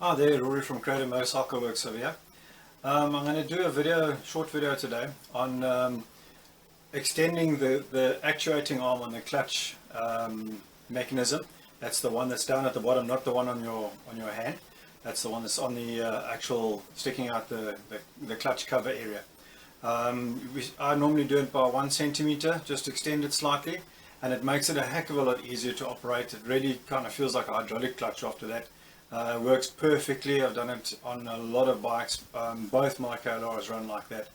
Hi there, Rory from Creative Motorcycle Works over here. I'm going to do a short video today on extending the actuating arm on the clutch mechanism. That's the one that's down at the bottom, not the one on your hand. That's the one that's on the actual sticking out the clutch cover area. I normally do it by 1 centimeter, just extend it slightly, and it makes it a heck of a lot easier to operate. It really kind of feels like a hydraulic clutch after that. Works perfectly. I've done it on a lot of bikes. Both my KLRs run like that.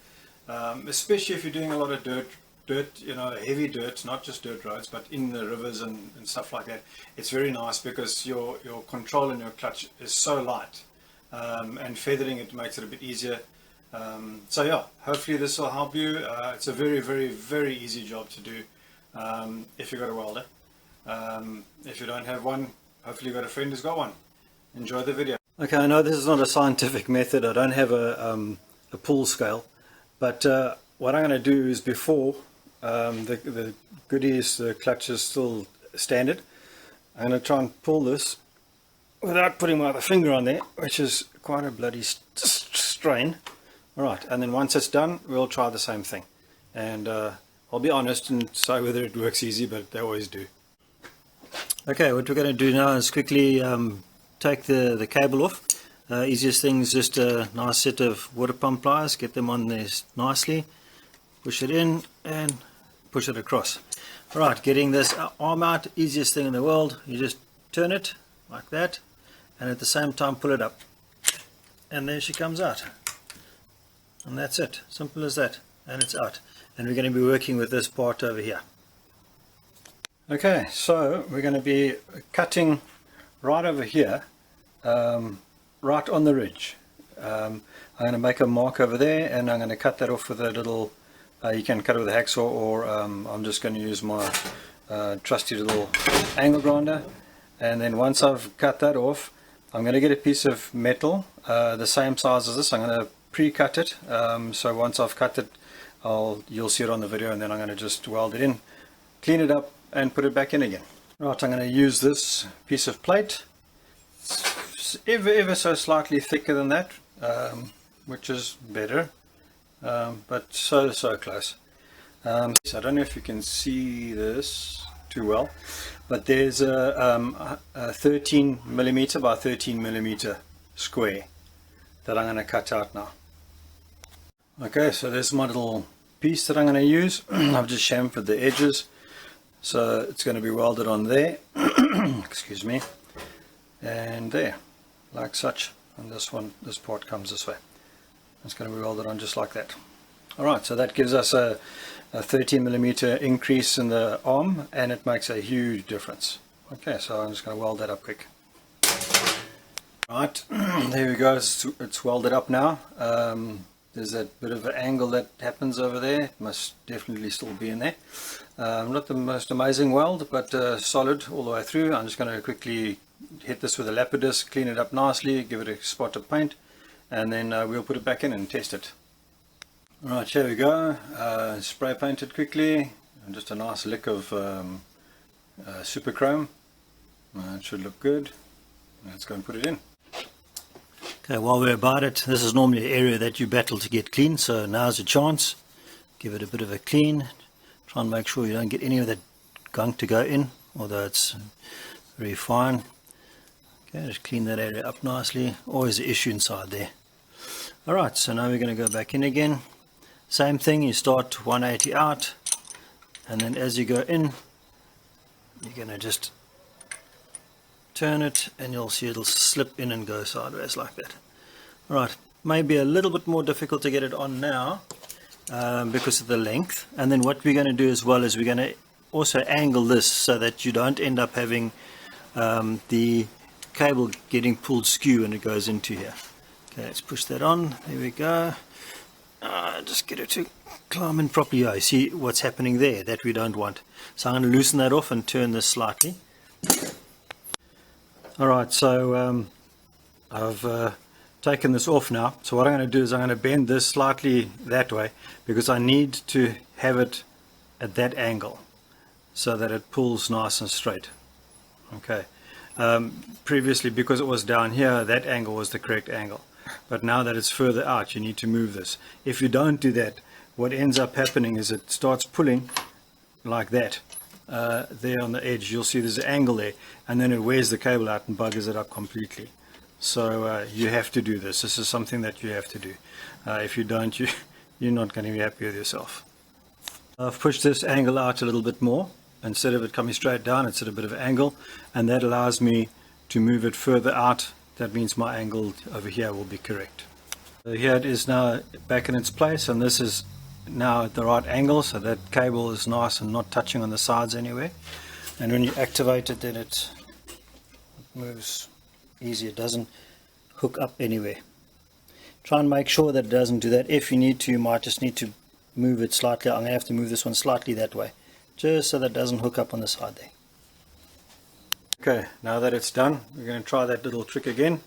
Especially if you're doing a lot of dirt, you know, heavy dirt, not just dirt roads, but in the rivers and stuff like that. It's very nice because your control in your clutch is so light, and feathering it makes it a bit easier. So yeah, hopefully this will help you. It's a very easy job to do if you've got a welder. If you don't have one, hopefully you've got a friend who's got one. Enjoy the video. Okay, I know this is not a scientific method. I don't have a pull scale, but what I'm going to do is, before the goodies, the clutch is still standard, I'm going to try and pull this without putting my other finger on there, which is quite a bloody strain. Alright, and then once it's done, we'll try the same thing, and I'll be honest and say whether it works easy, but they always do. Okay, what we're going to do now is quickly take the cable off. Easiest thing is just a nice set of water pump pliers, get them on there nicely, push it in and push it across. Alright, getting this arm out, easiest thing in the world. You just turn it like that, and at the same time pull it up, and there she comes out, and that's it, simple as that, and it's out. And we're going to be working with this part over here. Okay, so we're going to be cutting right over here, right on the ridge. I'm going to make a mark over there, and I'm going to cut that off with a little, you can cut it with a hacksaw, or I'm just going to use my trusty little angle grinder. And then once I've cut that off, I'm going to get a piece of metal the same size as this. I'm going to pre-cut it, so once I've cut it, you'll see it on the video, and then I'm going to just weld it in, clean it up and put it back in again. Right, I'm going to use this piece of plate. It's ever so slightly thicker than that, which is better, but so close. So I don't know if you can see this too well, but there's a 13 millimeter by 13 millimeter square that I'm going to cut out now. Okay, so there's my little piece that I'm going to use. I've just chamfered the edges, so it's going to be welded on there. Excuse me, and there, like such. And this part comes this way. It's going to be welded on just like that. Alright, so that gives us a 13 millimeter increase in the arm, and it makes a huge difference. Okay, so I'm just going to weld that up quick. Right, there we go, it's welded up now. There's that bit of an angle that happens over there. It must definitely still be in there. Not the most amazing weld, but solid all the way through. I'm just going to quickly hit this with a lapidus, clean it up nicely, give it a spot of paint, and then we'll put it back in and test it. Alright, here we go. Spray paint it quickly, and just a nice lick of super chrome. It should look good. Let's go and put it in. Okay, while we're about it, this is normally an area that you battle to get clean, so now's a chance. Give it a bit of a clean. Try and make sure you don't get any of that gunk to go in, although it's very fine. Okay, just clean that area up nicely. Always an issue inside there. Alright, so now we're going to go back in again. Same thing, you start 180 out, and then as you go in, you're going to just turn it, and you'll see it'll slip in and go sideways like that. Alright, maybe a little bit more difficult to get it on now because of the length. And then what we're going to do as well is we're going to also angle this so that you don't end up having the cable getting pulled skew when it goes into here. Okay, let's push that on. There we go. Just get it to climb in properly. You see what's happening there that we don't want. So I'm going to loosen that off and turn this slightly. Alright, so I've taken this off now. So what I'm going to do is I'm going to bend this slightly that way, because I need to have it at that angle so that it pulls nice and straight. Okay, Previously, because it was down here, that angle was the correct angle. But now that it's further out, you need to move this. If you don't do that, what ends up happening is it starts pulling like that. There on the edge, you'll see there's an angle there, and then it wears the cable out and buggers it up completely. So you have to do this. This is something that you have to do. If you don't, you're not going to be happy with yourself. I've pushed this angle out a little bit more. Instead of it coming straight down, it's at a bit of an angle, and that allows me to move it further out. That means my angle over here will be correct. So here it is now back in its place, and this is now at the right angle, so that cable is nice and not touching on the sides anywhere. And when you activate it, then it moves easy. It doesn't hook up anywhere. Try and make sure that it doesn't do that. If you need to, you might just need to move it slightly. I'm going to have to move this one slightly that way, just so that it doesn't hook up on the side there. Okay, now that it's done, we're going to try that little trick again.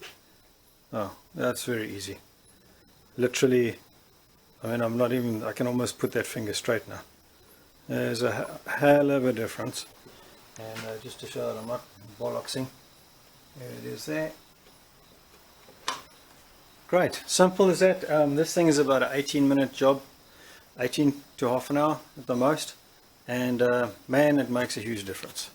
Oh, that's very easy. Literally, I mean, I can almost put that finger straight now. There's a hell of a difference. And just to show that I'm not bollocksing, there it is there. Great, simple as that. This thing is about an 18-minute job, 18 to half an hour at the most. And man, it makes a huge difference.